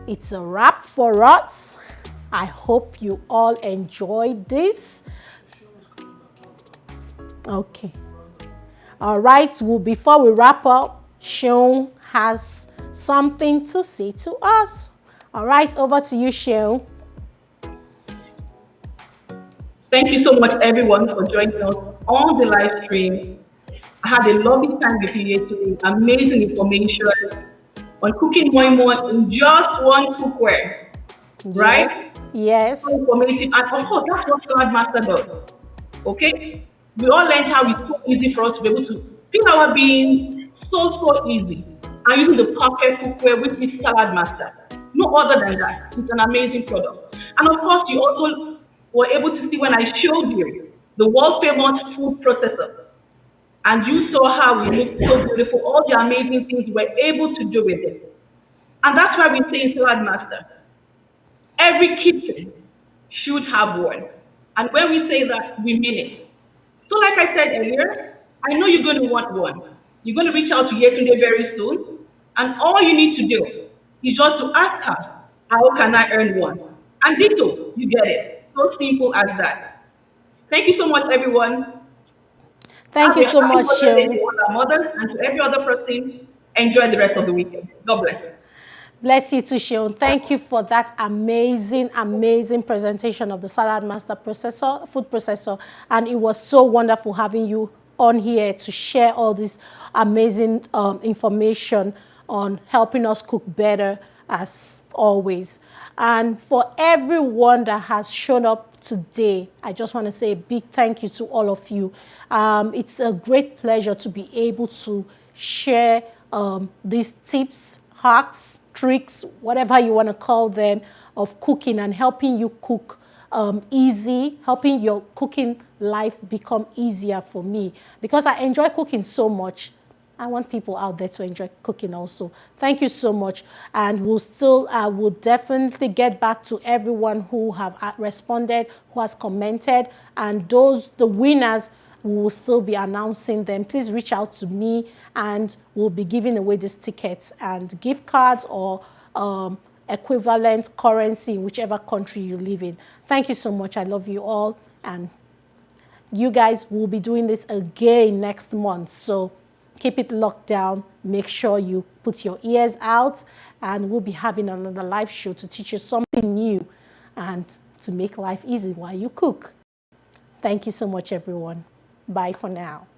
it's a wrap for us. I hope you all enjoyed this. Okay. All right. Well, before we wrap up, Seun has something to say to us. All right. Over to you, Seun. Thank you so much, everyone, for joining us on the live stream. I had a lovely time with you today. Amazing information on cooking moi moi in just one cookware, right? Yes. So informative, and of course, that's what Salad Master does. Okay, we all learned how it's so easy for us to be able to peel our beans, so easy, and using the perfect cookware, which is Salad Master. No other than that. It's an amazing product, and of course, you also were able to see when I showed you the world famous food processor. And you saw how we looked so beautiful, all the amazing things we're able to do with it. And that's why we say in Salad Master, every kitchen should have one. And when we say that, we mean it. So like I said earlier, I know you're going to want one. You're going to reach out to Yetunde very soon. And all you need to do is just to ask her, how can I earn one? And ditto, you get it. So simple as that. Thank you so much, everyone. Thank you so much, Seun. To all our mothers and to every other person, enjoy the rest of the weekend. God bless. Bless you too, Seun. Thank you for that amazing, amazing presentation of the Salad Master processor, food processor. And it was so wonderful having you on here to share all this amazing information on helping us cook better as always. And for everyone that has shown up today, I just want to say a big thank you to all of you. It's a great pleasure to be able to share these tips, hacks, tricks, whatever you want to call them, of cooking and helping you cook easy, helping your cooking life become easier for me. Because I enjoy cooking so much, I want people out there to enjoy cooking also. Thank you so much. And we'll definitely get back to everyone who have responded, who has commented, and the winners, we will still be announcing them. Please reach out to me and we'll be giving away these tickets and gift cards or equivalent currency in whichever country you live in. Thank you so much. I love you all. And you guys will be doing this again next month. So keep it locked down. Make sure you put your ears out, and we'll be having another live show to teach you something new and to make life easy while you cook. Thank you so much, everyone. Bye for now.